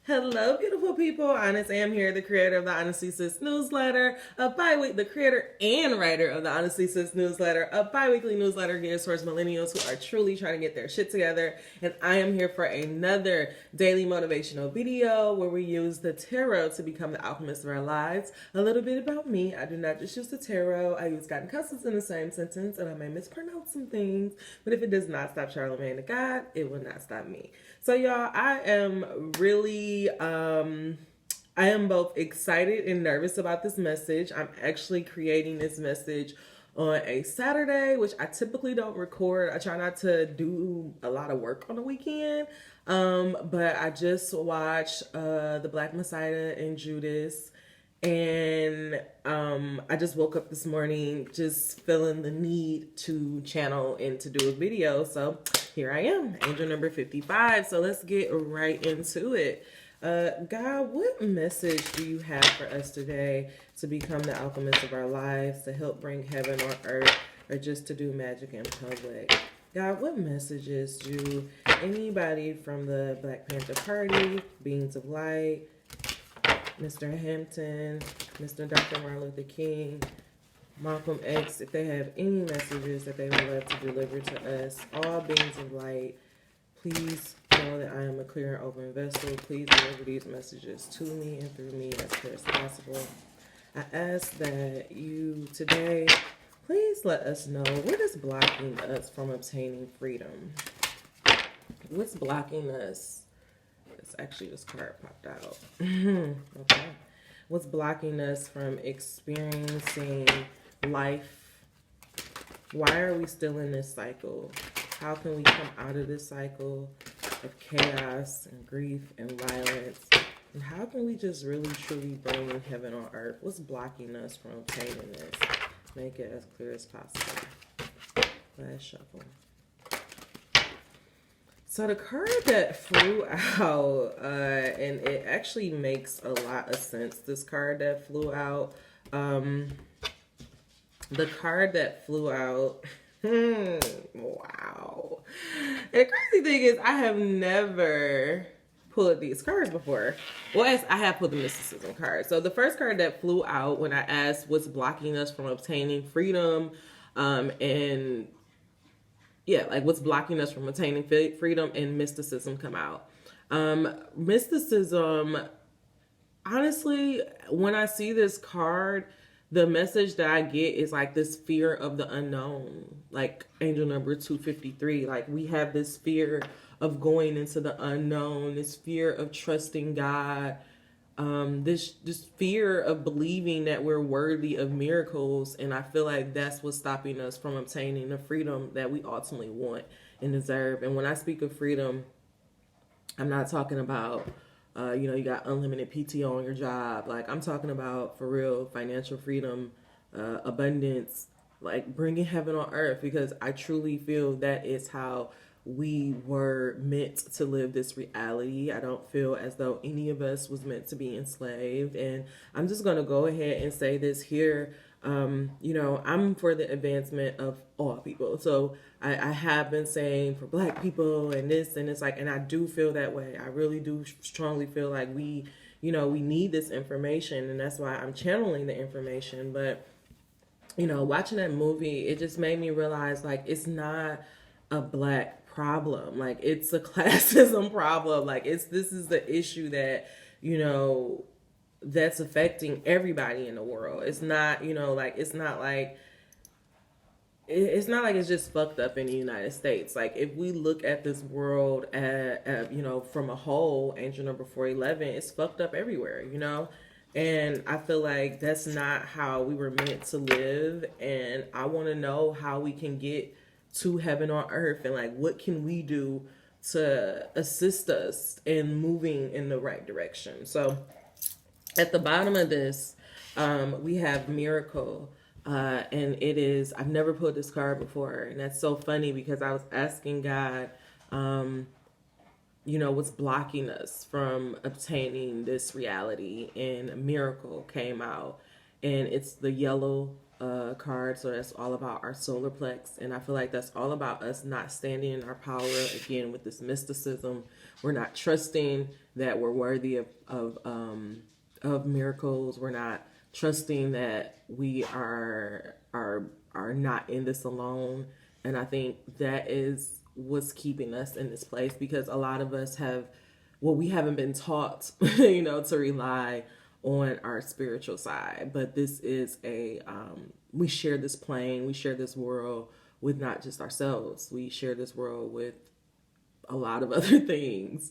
Hello, beautiful people. Honest Am here, the creator of the Honestly Sis newsletter, the creator and writer of the Honestly Sis newsletter, a bi-weekly newsletter geared towards millennials who are truly trying to get their shit together. And I am here for another daily motivational video where we use the tarot to become the alchemist of our lives. A little bit about me. I do not just use the tarot. I use God and customs in the same sentence, and I may mispronounce some things, but if it does not stop Charlemagne the God, it will not stop me. So y'all, I am really, I am both excited and nervous about this message. I'm actually creating this message on a Saturday, which I typically don't record. I try not to do a lot of work on the weekend. But I just watched The Black Messiah and Judas. And I just woke up this morning just feeling the need to channel and to do a video. So here I am, angel number 55. So let's get right into it. God, what message do you have for us today to become the alchemist of our lives, to help bring heaven on earth, or just to do magic in public? God, what messages do anybody from the Black Panther Party, Beings of Light, Mr. Hampton, Mr. Dr. Martin Luther King, Malcolm X, if they have any messages that they would love to deliver to us, all beings of light, please know that I am a clear and open vessel. Please deliver these messages to me and through me as clear as possible. I ask that you today, please let us know what is blocking us from obtaining freedom. What's blocking us? It's actually this card popped out. Okay. What's blocking us from experiencing life? Why are we still in this cycle? How can we come out of this cycle of chaos and grief and violence? And how can we just really truly bring heaven on earth? What's blocking us from obtaining this? Make it as clear as possible. Last shuffle. So the card that flew out, and it actually makes a lot of sense, this card that flew out, the card that flew out, wow. And the crazy thing is I have never pulled these cards before. Well, I have pulled the mysticism card. So the first card that flew out when I asked what's blocking us from obtaining freedom, and like what's blocking us from attaining freedom, and mysticism come out. Mysticism, honestly, when I see this card, the message that I get is like this fear of the unknown, like angel number 253. Like we have this fear of going into the unknown, this fear of trusting God, this fear of believing that we're worthy of miracles. And I feel like that's what's stopping us from obtaining the freedom that we ultimately want and deserve. And when I speak of freedom, I'm not talking about you got unlimited PTO on your job. Like I'm talking about for real financial freedom, abundance, like bringing heaven on earth, because I truly feel that is how we were meant to live this reality. I don't feel as though any of us was meant to be enslaved. And I'm just going to go ahead and say this here. I'm for the advancement of all people. So I have been saying for Black people and this, and it's like, and I do feel that way. I really do strongly feel like we need this information, and that's why I'm channeling the information. But, watching that movie, it just made me realize like, it's not a Black problem. Like it's a classism problem. Like this is the issue that, that's affecting everybody in the world. It's not, it's not like it's just fucked up in the United States. Like if we look at this world from a whole, angel number 411, it's fucked up everywhere, and I feel like that's not how we were meant to live. And I want to know how we can get to heaven on earth, and like what can we do to assist us in moving in the right direction. So at the bottom of this, we have Miracle, and it is, I've never pulled this card before, and that's so funny because I was asking God, what's blocking us from obtaining this reality, and Miracle came out, and it's the yellow card. So that's all about our solar plex. And I feel like that's all about us not standing in our power. Again, with this mysticism, we're not trusting that we're worthy of miracles. We're not trusting that we are not in this alone. And I think that is what's keeping us in this place, because a lot of us we haven't been taught, to rely on our spiritual side. But this is we share this plane, we share this world with not just ourselves. We share this world with a lot of other things,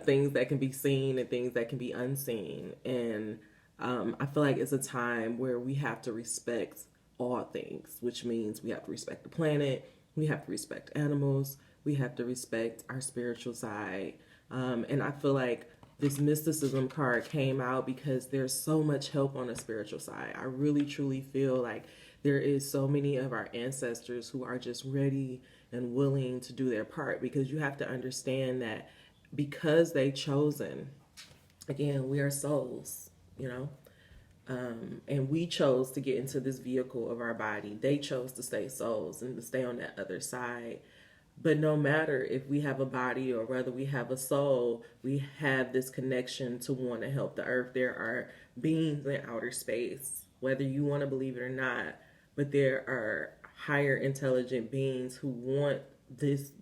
things that can be seen and things that can be unseen. And I feel like it's a time where we have to respect all things, which means we have to respect the planet, we have to respect animals, we have to respect our spiritual side. And I feel like this mysticism card came out because there's so much help on the spiritual side. I really truly feel like there is so many of our ancestors who are just ready and willing to do their part, because you have to understand that because they chosen, again, we are souls, and we chose to get into this vehicle of our body. They chose to stay souls and to stay on that other side. But no matter if we have a body or whether we have a soul, we have this connection to want to help the earth. There are beings in outer space, whether you want to believe it or not, but there are higher intelligent beings who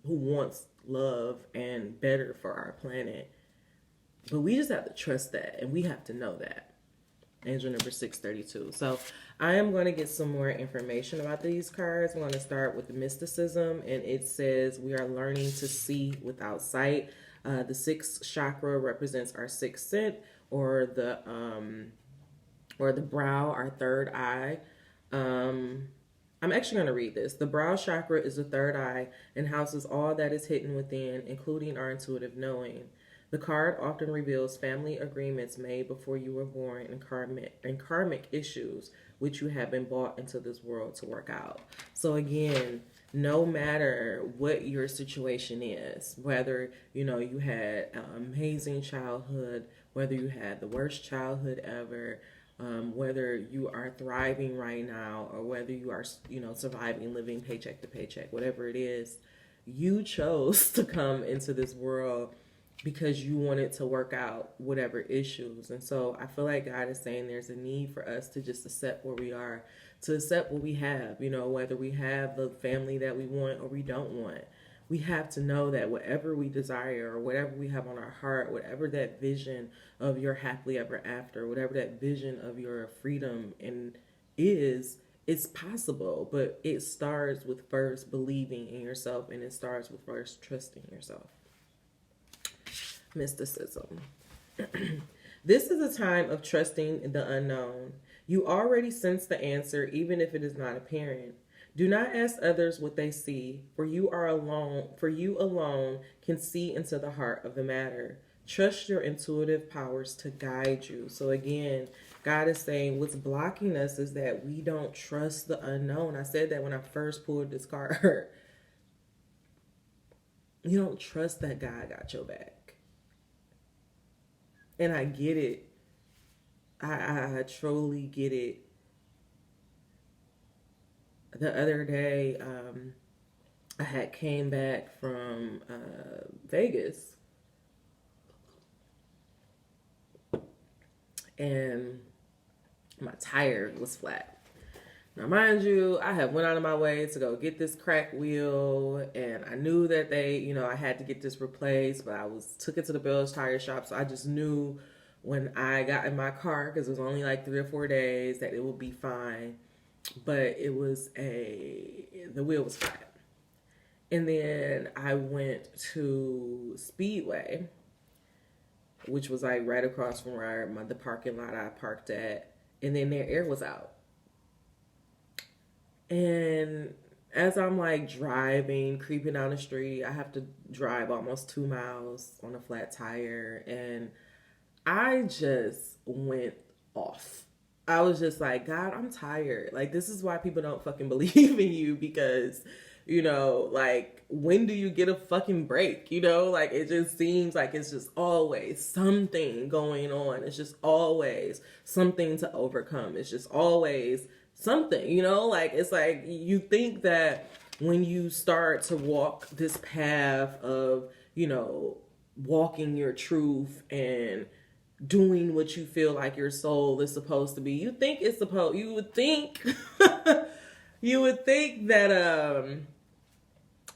wants love and better for our planet. But we just have to trust that, and we have to know that. Angel number 632. So I am going to get some more information about these cards. I'm going to start with the mysticism, and it says we are learning to see without sight. The sixth chakra represents our sixth sense, or the brow, our third eye. I'm actually going to read this. The brow chakra is the third eye and houses all that is hidden within, including our intuitive knowing. The card often reveals family agreements made before you were born and karmic issues which you have been brought into this world to work out. So again, no matter what your situation is, whether you had an amazing childhood, whether you had the worst childhood ever, whether you are thriving right now, or whether you are surviving, living paycheck to paycheck, whatever it is, you chose to come into this world because you wanted to work out whatever issues. And so I feel like God is saying there's a need for us to just accept where we are, to accept what we have, whether we have the family that we want or we don't want. We have to know that whatever we desire or whatever we have on our heart, whatever that vision of your happily ever after, whatever that vision of your freedom is, it's possible. But it starts with first believing in yourself, and it starts with first trusting yourself. Mysticism. This is a time of trusting the unknown. You already sense the answer, even if it is not apparent. Do not ask others what they see, for you alone can see into the heart of the matter. Trust your intuitive powers to guide you. So again, God is saying what's blocking us is that we don't trust the unknown. I said that when I first pulled this card. You don't trust that God got your back. And I get it. I truly get it. The other day, I had came back from Vegas. And my tire was flat. Now, mind you, I had went out of my way to go get this crack wheel, and I knew that I had to get this replaced, but I took it to the Bell's tire shop, so I just knew when I got in my car, because it was only like 3 or 4 days, that it would be fine. But the wheel was flat. And then I went to Speedway, which was like right across from where the parking lot I parked at, and then their air was out. And as I'm like driving, creeping down the street, I have to drive almost 2 miles on a flat tire, and I just went off. I was just like, God, I'm tired. Like, this is why people don't fucking believe in you, because, like, when do you get a fucking break? Like, it just seems like it's just always something going on. It's just always something to overcome. It's just always something, you know, like, it's like you think that when you start to walk this path of, you know, walking your truth and doing what you feel like your soul is supposed to be, you would think you would think that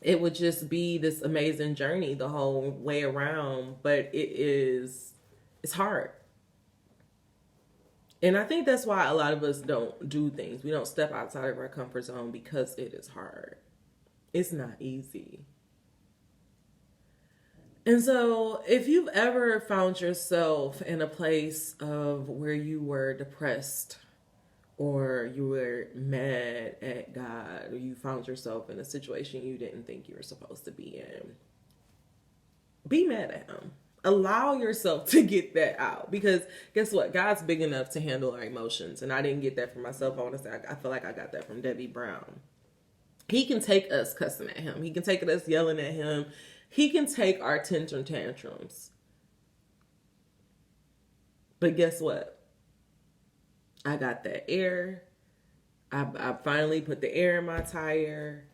it would just be this amazing journey the whole way around, but it's hard. And I think that's why a lot of us don't do things. We don't step outside of our comfort zone, because it is hard. It's not easy. And so if you've ever found yourself in a place of where you were depressed, or you were mad at God, or you found yourself in a situation you didn't think you were supposed to be in, be mad at him. Allow yourself to get that out, because guess what? God's big enough to handle our emotions. And I didn't get that from myself. I want to say, I feel like I got that from Debbie Brown. He can take us cussing at him. He can take us yelling at him. He can take our tantrums. But guess what? I got that air. I finally put the air in my tire.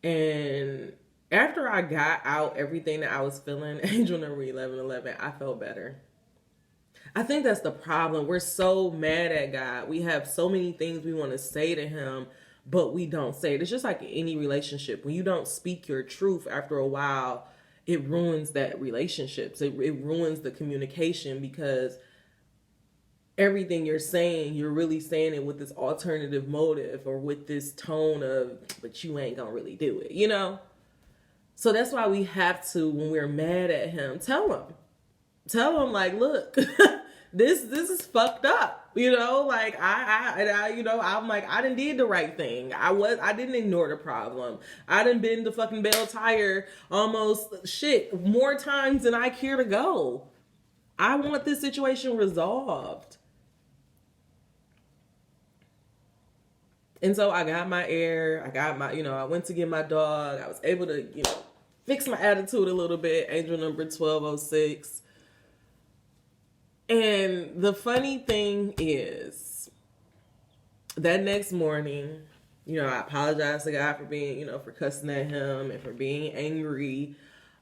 And after I got out everything that I was feeling, angel number 1111, I felt better. I think that's the problem. We're so mad at God. We have so many things we want to say to him, but we don't say it. It's just like any relationship. When you don't speak your truth, after a while, it ruins that relationships. It ruins the communication, because everything you're saying, you're really saying it with this alternative motive, or with this tone of, but you ain't gonna really do it, you know? So that's why we have to, when we're mad at him, tell him like, look, this is fucked up, you know, like I you know, I'm like, I done did the right thing. I didn't ignore the problem. I done been the fucking bell tire almost more times than I care to go. I want this situation resolved. And so I got my air, I went to get my dog. I was able to, fix my attitude a little bit. Angel number 1206. And the funny thing is, that next morning, I apologized to God for being, for cussing at him and for being angry.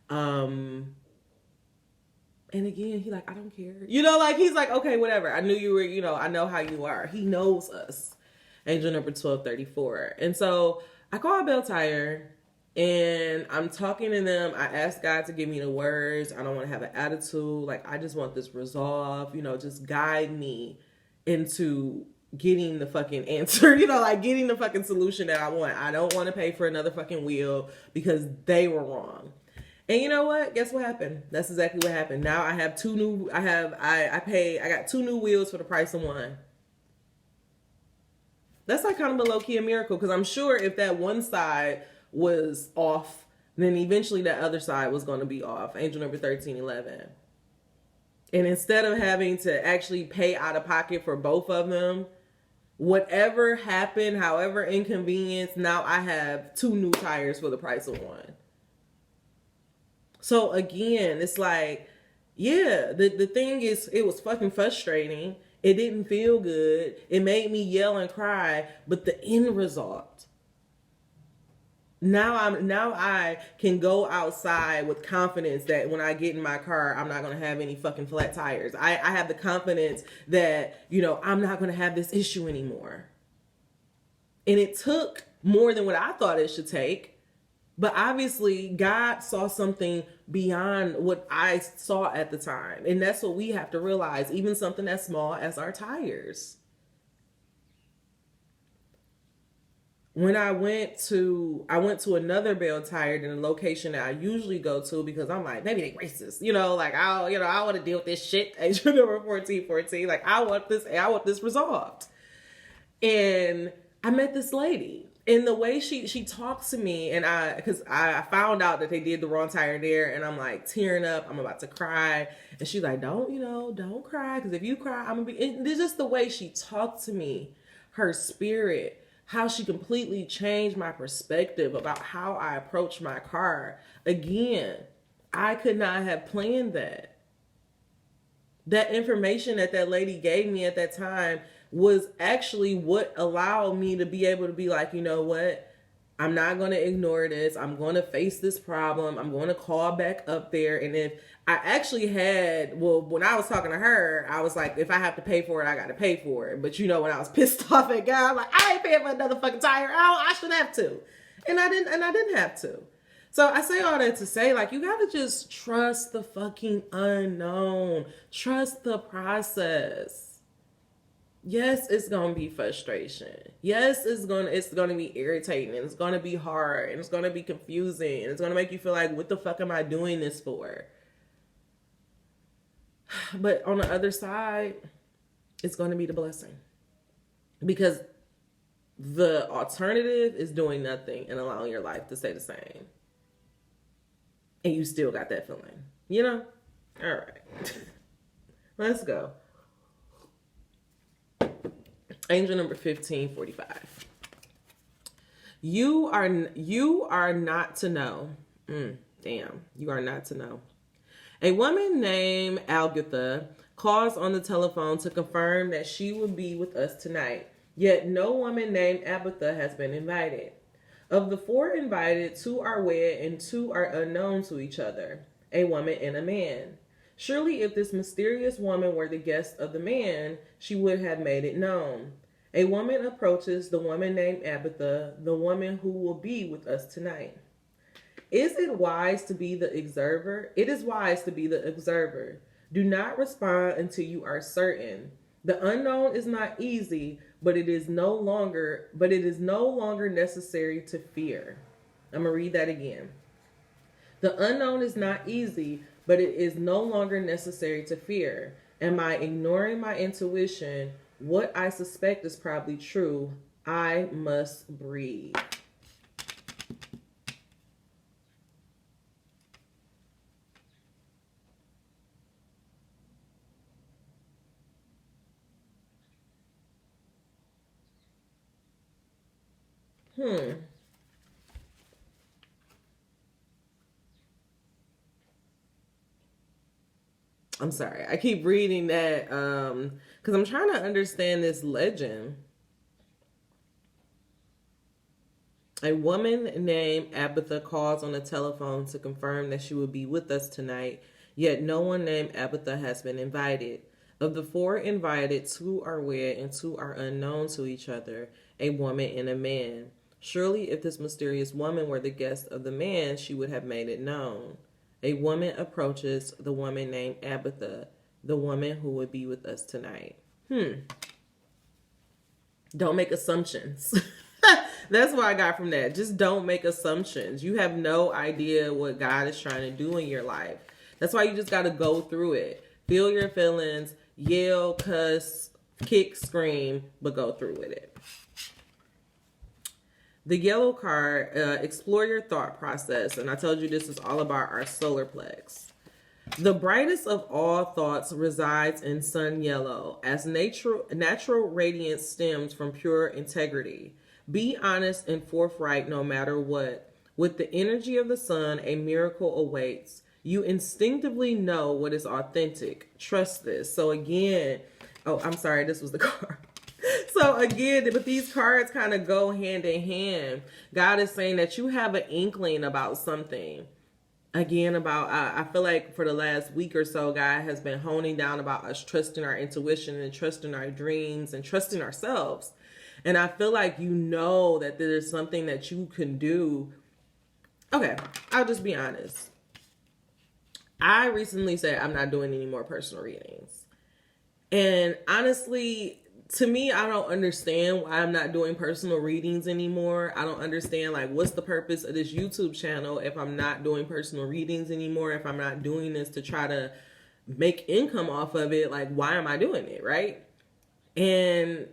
And again, he like, I don't care. He's like, okay, whatever. I knew you were, I know how you are. He knows us. Angel number 1234. And so I called Bell Tire and I'm talking to them. I asked God to give me the words. I don't want to have an attitude. Like, I just want this resolved, just guide me into getting the fucking answer, getting the fucking solution that I want. I don't want to pay for another fucking wheel because they were wrong. And you know what? Guess what happened? That's exactly what happened. Now I have I got 2 new wheels for the price of one. That's like kind of a low-key miracle, because I'm sure if that one side was off, then eventually that other side was going to be off. Angel number 1311. And instead of having to actually pay out of pocket for both of them, whatever happened, however inconvenienced, now I have 2 new tires for the price of one. So again, it's like, yeah, the thing is, it was fucking frustrating. It didn't feel good. It made me yell and cry, but the end result. Now I can go outside with confidence that when I get in my car, I'm not going to have any fucking flat tires. I have the confidence that, I'm not going to have this issue anymore. And it took more than what I thought it should take. But obviously, God saw something beyond what I saw at the time. And that's what we have to realize, even something as small as our tires. When I went to another Bell Tire than the location that I usually go to, because I'm like, maybe they racist, I want to deal with this shit. Angel number 1414. Like, I want this resolved. And I met this lady. And the way she talks to me, and because I found out that they did the wrong tire there, and I'm like tearing up, I'm about to cry, and she's like, don't cry, because if you cry, I'm gonna be. And it's just the way she talked to me, her spirit, how she completely changed my perspective about how I approach my car. Again, I could not have planned that. That information that lady gave me at that time was actually what allowed me to be able to be like, you know what? I'm not going to ignore this. I'm going to face this problem. I'm going to call back up there. And if I actually had, well, when I was talking to her, I was like, if I have to pay for it, I got to pay for it. But you know, when I was pissed off at God, I'm like, I ain't paying for another fucking tire. I shouldn't have to. And I didn't have to. So I say all that to say, like, you got to just trust the fucking unknown. Trust the process. Yes, it's going to be frustration. Yes, it's going to be irritating, and it's going to be hard, and it's going to be confusing, and it's going to make you feel like, what the fuck am I doing this for? But on the other side, it's going to be the blessing. Because the alternative is doing nothing and allowing your life to stay the same. And you still got that feeling, you know? All right. Let's go. Angel number 1545. You are not to know. You are not to know. A woman named Agatha calls on the telephone to confirm that she will be with us tonight. Yet no woman named Agatha has been invited. Of the 4 invited, 2 are wed and 2 are unknown to each other, a woman and a man. Surely if this mysterious woman were the guest of the man, she would have made it known. A woman approaches the woman named Agatha, the woman who will be with us tonight. Is it wise to be the observer? It is wise to be the observer. Do not respond until you are certain. The unknown is not easy, but it is no longer necessary to fear. I'm going to read that again. The unknown is not easy, but it is no longer necessary to fear. Am I ignoring my intuition? What I suspect is probably true. I must breathe. I'm sorry. I keep reading that because I'm trying to understand this legend. A woman named Agatha calls on the telephone to confirm that she will be with us tonight, yet no one named Agatha has been invited. Of the 4 invited, 2 are wed and 2 are unknown to each other, a woman and a man. Surely if this mysterious woman were the guest of the man, she would have made it known. A woman approaches the woman named Agatha, the woman who would be with us tonight. Don't make assumptions. That's what I got from that. Just don't make assumptions. You have no idea what God is trying to do in your life. That's why you just got to go through it. Feel your feelings, yell, cuss, kick, scream, but go through with it. The yellow card, explore your thought process. And I told you this is all about our solar plex. The brightest of all thoughts resides in sun yellow, as natural radiance stems from pure integrity. Be honest and forthright no matter what. With the energy of the sun, a miracle awaits. You instinctively know what is authentic. Trust this. So again, oh, I'm sorry, this was the card. So again, but these cards kind of go hand in hand. God is saying that you have an inkling about something. Again, I feel like for the last week or so, God has been honing down about us trusting our intuition and trusting our dreams and trusting ourselves. And I feel like you know that there's something that you can do. Okay, I'll just be honest. I recently said I'm not doing any more personal readings. And honestly, to me, I don't understand why I'm not doing personal readings anymore. I don't understand, like, what's the purpose of this YouTube channel if I'm not doing personal readings anymore, if I'm not doing this to try to make income off of it. Like, why am I doing it, right? And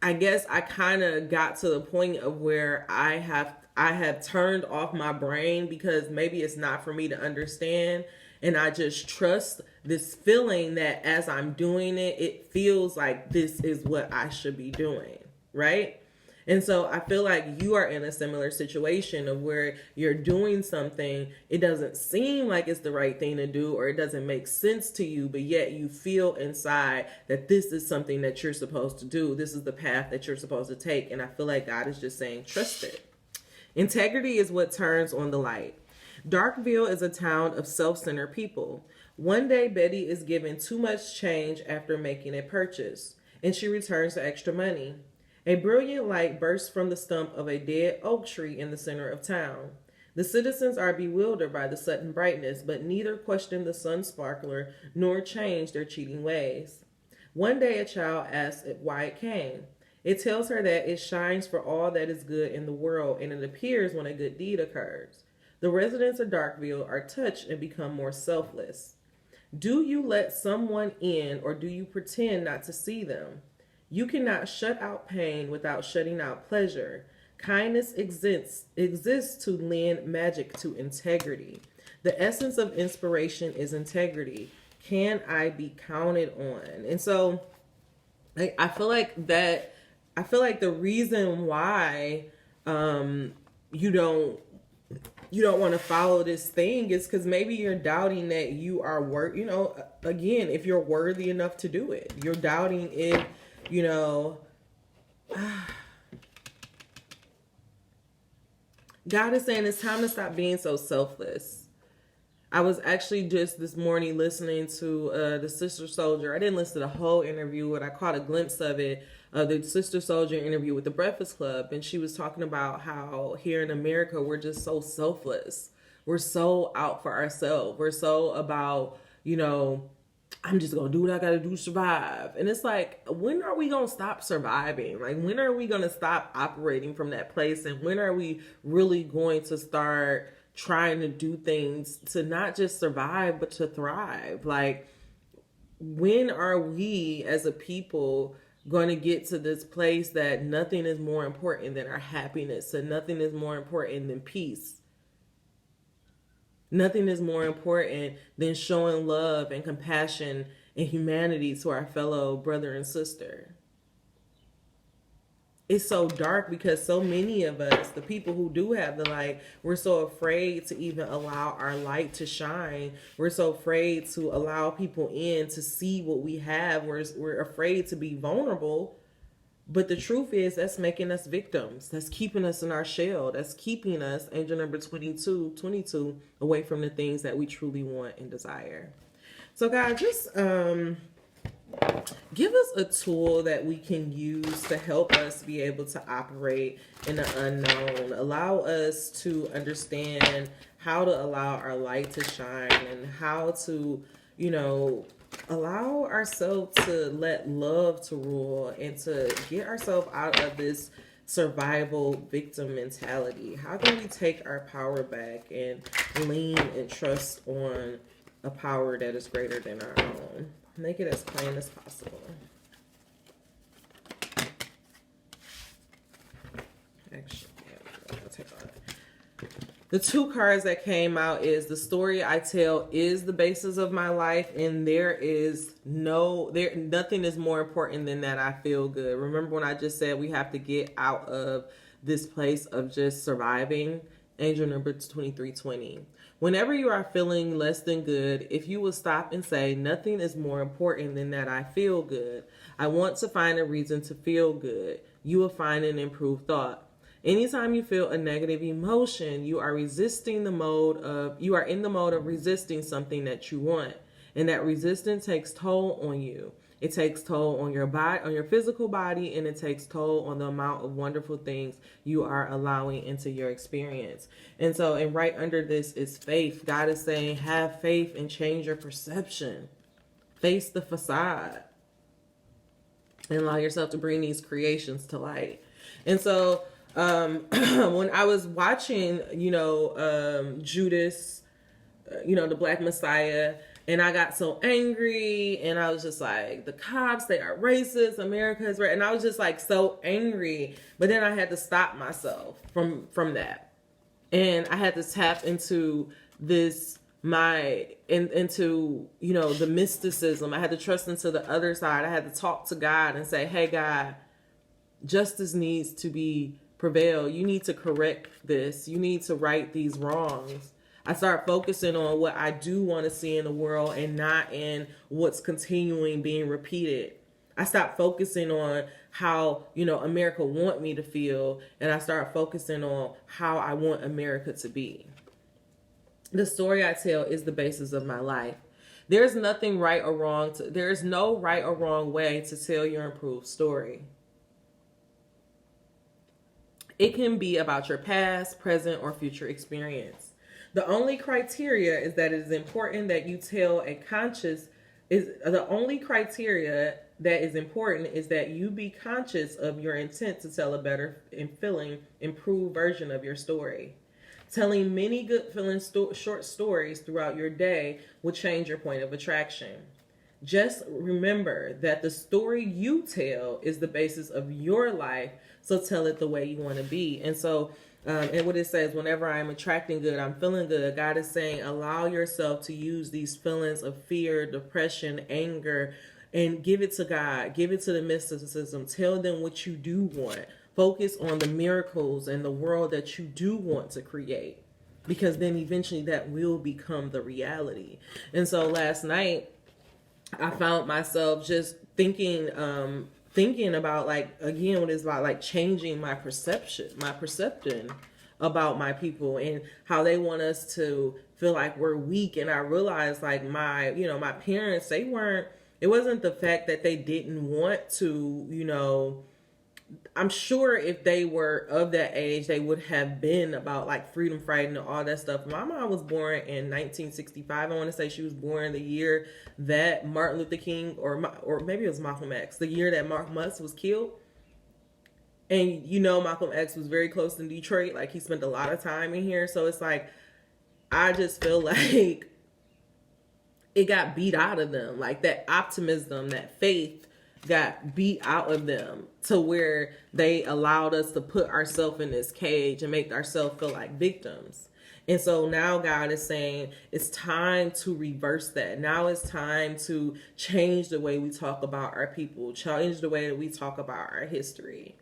I guess I kind of got to the point of where I have turned off my brain because maybe it's not for me to understand. And I just trust this feeling that as I'm doing it, it feels like this is what I should be doing, right? And so I feel like you are in a similar situation of where you're doing something, it doesn't seem like it's the right thing to do, or it doesn't make sense to you, but yet you feel inside that this is something that you're supposed to do. This is the path that you're supposed to take. And I feel like God is just saying, trust it. Integrity is what turns on the light. Darkville is a town of self-centered people. One day, Betty is given too much change after making a purchase, and she returns the extra money. A brilliant light bursts from the stump of a dead oak tree in the center of town. The citizens are bewildered by the sudden brightness, but neither question the sun sparkler nor change their cheating ways. One day, a child asks why it came. It tells her that it shines for all that is good in the world, and it appears when a good deed occurs. The residents of Darkville are touched and become more selfless. Do you let someone in, or do you pretend not to see them? You cannot shut out pain without shutting out pleasure. Kindness exists to lend magic to integrity. The essence of inspiration is integrity. Can I be counted on? And so I feel like the reason why you don't want to follow this thing is because maybe you're doubting that you are again, if you're worthy enough to do it. You're doubting if, God is saying it's time to stop being so selfless. I was actually just this morning listening to the Sister Soldier. I didn't listen to the whole interview, but I caught a glimpse of it. The Sister Soldier interview with the Breakfast Club, and she was talking about how here in America we're just so selfless. We're so out for ourselves. We're so about, I'm just gonna do what I gotta do to survive. And it's like, when are we gonna stop surviving? Like, when are we gonna stop operating from that place? And when are we really going to start trying to do things to not just survive, but to thrive? Like, when are we as a people going to get to this place that nothing is more important than our happiness, and nothing is more important than peace? Nothing is more important than showing love and compassion and humanity to our fellow brother and sister. It's so dark because so many of us, the people who do have the light, we're so afraid to even allow our light to shine. We're so afraid to allow people in to see what we have. We're afraid to be vulnerable. But the truth is, that's making us victims. That's keeping us in our shell. That's keeping us, angel number 22, away from the things that we truly want and desire. So God, just give us a tool that we can use to help us be able to operate in the unknown. Allow us to understand how to allow our light to shine, and how to, allow ourselves to let love to rule, and to get ourselves out of this survival victim mentality. How can we take our power back and lean and trust on a power that is greater than our own? Make it as plain as possible. Actually, I'll take all that. The two cards that came out is the story I tell is the basis of my life, and nothing is more important than that I feel good. Remember when I just said we have to get out of this place of just surviving? Angel number 2320. Whenever you are feeling less than good, if you will stop and say, nothing is more important than that I feel good. I want to find a reason to feel good. You will find an improved thought. Anytime you feel a negative emotion, you are in the mode of resisting something that you want. And that resistance takes toll on you. It takes toll on your body, on your physical body, and it takes toll on the amount of wonderful things you are allowing into your experience. And right under this is faith. God is saying, have faith and change your perception. Face the facade. And allow yourself to bring these creations to light. And so, when I was watching, Judas, the Black Messiah, and I got so angry, and I was just like, the cops, they are racist, America is right. And I was just like so angry, but then I had to stop myself from that. And I had to tap into the mysticism. I had to trust into the other side. I had to talk to God and say, hey, God, Justice needs to be prevail. You need to correct this. You need to right these wrongs. I start focusing on what I do want to see in the world and not in what's continuing being repeated. I stopped focusing on how, America want me to feel, and I start focusing on how I want America to be. The story I tell is the basis of my life. There's nothing right or wrong. There's no right or wrong way to tell your improved story. It can be about your past, present, or future experience. The only criteria is that it is important that you tell the only criteria that is important is that you be conscious of your intent to tell a better and feeling, improved version of your story. Telling many good feeling short stories throughout your day will change your point of attraction. Just remember that the story you tell is the basis of your life, so tell it the way you want to be. And so, and what it says, whenever I'm attracting good, I'm feeling good. God is saying, allow yourself to use these feelings of fear, depression, anger, and give it to God. Give it to the mysticism. Tell them what you do want. Focus on the miracles and the world that you do want to create, because then eventually that will become the reality. And so last night, I found myself just thinking about, like, again, what it's about, like, changing my perception about my people and how they want us to feel like we're weak. And I realized, like, my parents, it wasn't the fact that they didn't want to, I'm sure if they were of that age, they would have been about, like, freedom fighting and all that stuff. My mom was born in 1965. I want to say she was born the year that Martin Luther King, or maybe it was Malcolm X, the year that Malcolm X was killed. And Malcolm X was very close to Detroit. Like, he spent a lot of time in here. So it's like, I just feel like it got beat out of them. Like, that optimism, that faith got beat out of them to where they allowed us to put ourselves in this cage and make ourselves feel like victims. And so now God is saying it's time to reverse that. Now it's time to change the way we talk about our people, change the way that we talk about our history.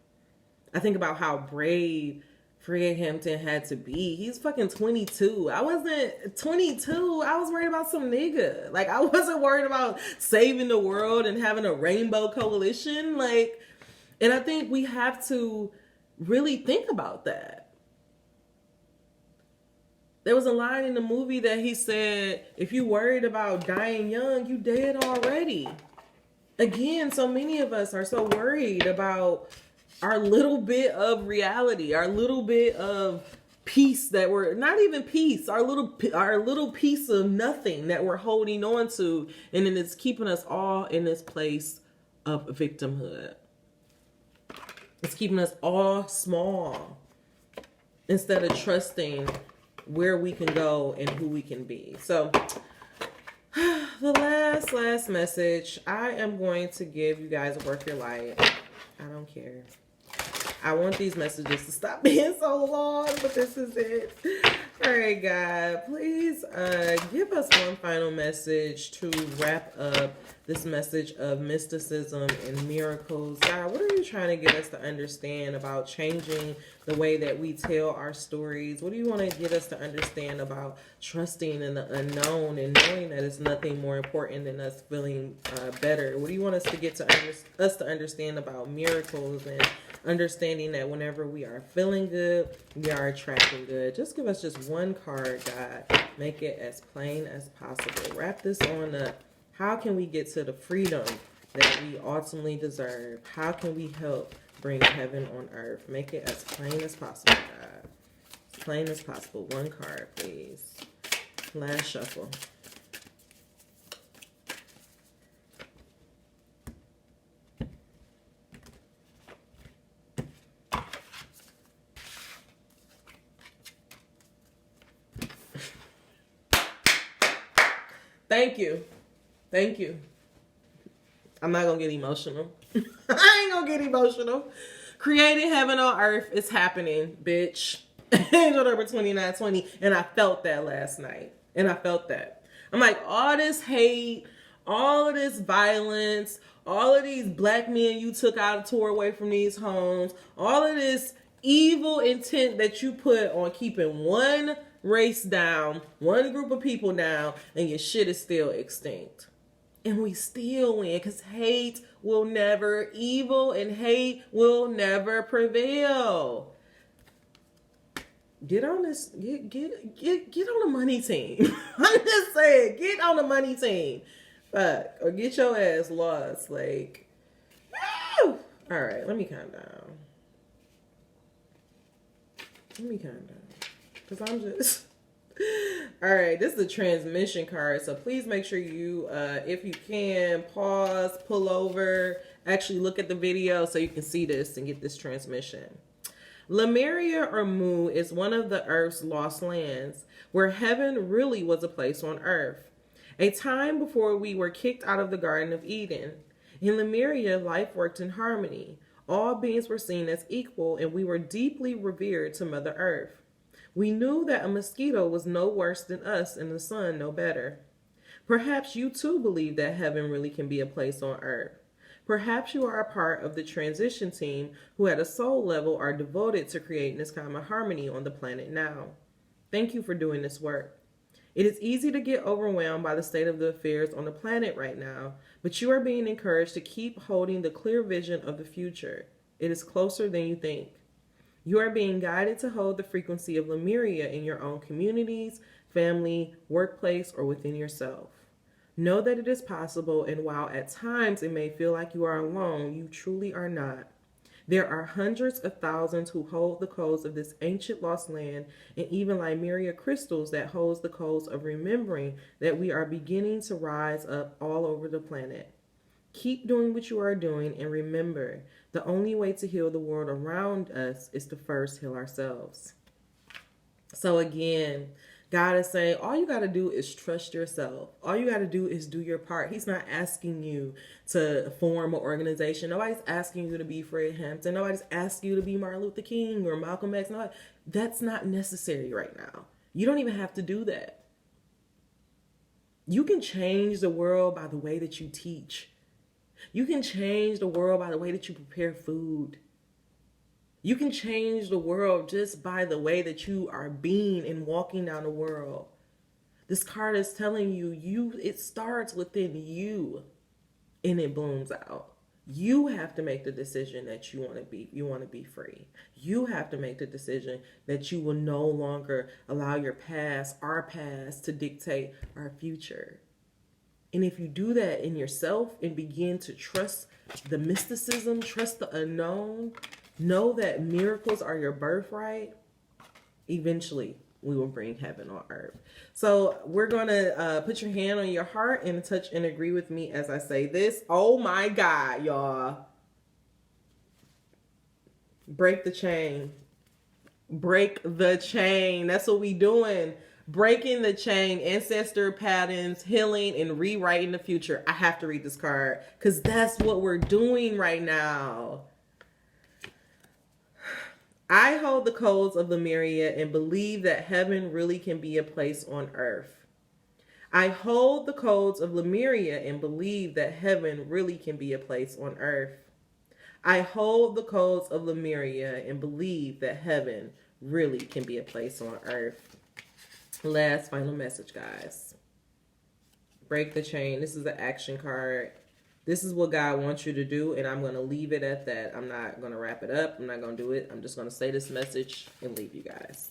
I think about how brave Fred Hampton had to be. He's fucking 22. I wasn't 22. I was worried about some nigga. Like, I wasn't worried about saving the world and having a rainbow coalition. Like, and I think we have to really think about that. There was a line in the movie that he said, if you worried about dying young, you dead already. Again, so many of us are so worried about our little bit of reality, our little bit of peace that we're not even peace, our little piece of nothing that we're holding on to, and then it's keeping us all in this place of victimhood. It's keeping us all small instead of trusting where we can go and who we can be. So the last message, I am going to give you guys work your light. I don't care. I want these messages to stop being so long, but this is it. All right, God, please give us one final message to wrap up this message of mysticism and miracles. God, what are you trying to get us to understand about changing the way that we tell our stories? What do you want to get us to understand about trusting in the unknown and knowing that it's nothing more important than us feeling better? What do you want us to get to us to understand about miracles and understanding that whenever we are feeling good, we are attracting good? Just give us just one card, God. Make it as plain as possible. Wrap this on up. How can we get to the freedom that we ultimately deserve? How can we help bring heaven on earth? Make it as plain as possible, God. As plain as possible. One card, please. Last shuffle. Thank you. Thank you. I'm not going to get emotional. I ain't going to get emotional. Creating heaven on earth is happening, bitch. Angel number 2920. And I felt that last night. And I felt that. I'm like, all this hate, all of this violence, all of these black men you took out, tore away from these homes, all of this evil intent that you put on keeping one race down, one group of people down, and your shit is still extinct. And we still win because hate will never, evil and hate will never prevail. Get on this, get on the money team. I'm just saying, get on the money team. Fuck, or get your ass lost. Like, woo! All right, let me calm down. Because I'm just... All right, this is the transmission card. So please make sure you, if you can, pause, pull over, actually look at the video so you can see this and get this transmission. Lemuria or Mu is one of the Earth's lost lands, where heaven really was a place on Earth. A time before we were kicked out of the Garden of Eden. In Lemuria, life worked in harmony. All beings were seen as equal, and we were deeply revered to Mother Earth. We knew that a mosquito was no worse than us and the sun no better. Perhaps you too believe that heaven really can be a place on Earth. Perhaps you are a part of the transition team who at a soul level are devoted to creating this kind of harmony on the planet now. Thank you for doing this work. It is easy to get overwhelmed by the state of the affairs on the planet right now, but you are being encouraged to keep holding the clear vision of the future. It is closer than you think. You are being guided to hold the frequency of Lemuria in your own communities, family, workplace, or within yourself. Know that it is possible, and while at times it may feel like you are alone, you truly are not. There are hundreds of thousands who hold the codes of this ancient lost land, and even Lemuria crystals that holds the codes of remembering that we are beginning to rise up all over the planet. Keep doing what you are doing, and remember, the only way to heal the world around us is to first heal ourselves. So again, God is saying, all you got to do is trust yourself. All you got to do is do your part. He's not asking you to form an organization. Nobody's asking you to be Fred Hampton. Nobody's asking you to be Martin Luther King or Malcolm X. No, that's not necessary right now. You don't even have to do that. You can change the world by the way that you teach. You can change the world by the way that you prepare food. You can change the world just by the way that you are being and walking down the world. This card is telling you, it starts within you and it blooms out. You have to make the decision that you want to be free. You have to make the decision that you will no longer allow your past, our past, to dictate our future. And if you do that in yourself and begin to trust the mysticism, trust the unknown, know that miracles are your birthright, eventually we will bring heaven on earth. So we're going to put your hand on your heart and touch and agree with me as I say this. Oh my God, y'all. Break the chain. Break the chain. That's what we doing. Breaking the chain, ancestor patterns, healing, and rewriting the future. I have to read this card because that's what we're doing right now. I hold the codes of Lemuria and believe that heaven really can be a place on earth. I hold the codes of Lemuria and believe that heaven really can be a place on earth. I hold the codes of Lemuria and believe that heaven really can be a place on earth. Last final message, guys. Break the chain. This is the action card. This is what God wants you to do, and I'm going to leave it at that. I'm not going to wrap it up. I'm not going to do it. I'm just going to say this message and leave you guys.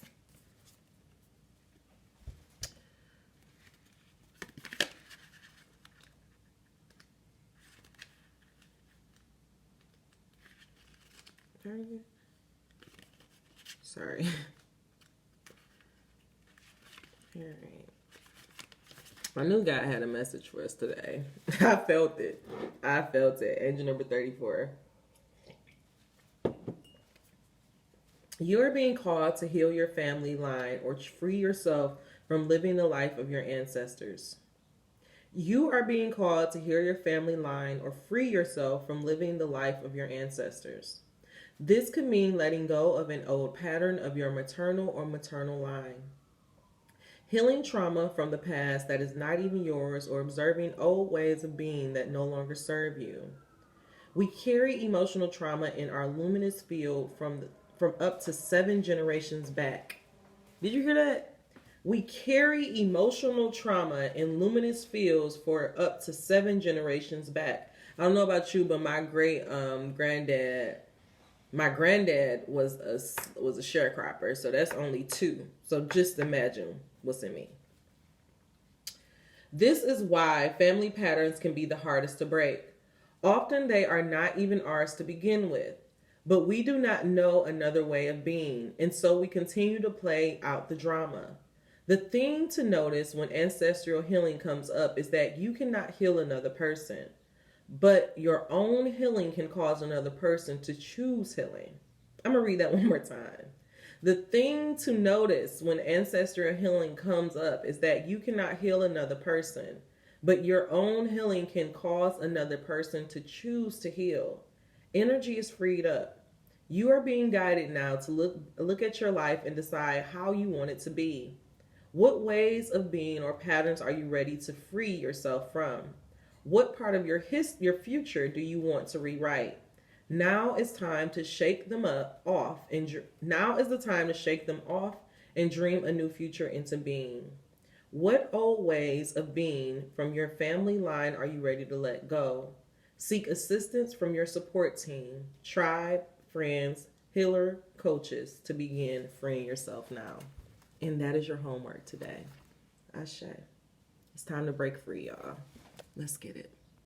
Sorry. All right. My new guy had a message for us today. I felt it. Angel number 34. You are being called to heal your family line or free yourself from living the life of your ancestors. You are being called to heal your family line or free yourself from living the life of your ancestors. This could mean letting go of an old pattern of your maternal or maternal line. Healing trauma from the past that is not even yours, or observing old ways of being that no longer serve you. We carry emotional trauma in our luminous field from up to 7 generations back. Did you hear that? We carry emotional trauma in luminous fields for up to 7 generations back. I don't know about you, but my great granddad, my granddad was a sharecropper, so that's only 2. So just imagine what's in me. This is why family patterns can be the hardest to break. Often they are not even ours to begin with, but we do not know another way of being, and so we continue to play out the drama. The thing to notice when ancestral healing comes up is that you cannot heal another person, but your own healing can cause another person to choose healing. I'm going to read that one more time. The thing to notice when ancestral healing comes up is that you cannot heal another person, but your own healing can cause another person to choose to heal. Energy is freed up. You are being guided now to look at your life and decide how you want it to be. What ways of being or patterns are you ready to free yourself from? What part of your future do you want to rewrite? Now is time to shake them off, and now is the time to shake them off and dream a new future into being. What old ways of being from your family line are you ready to let go? Seek assistance from your support team, tribe, friends, healer, coaches to begin freeing yourself now. And that is your homework today. Ashe. It's time to break free, y'all. Let's get it.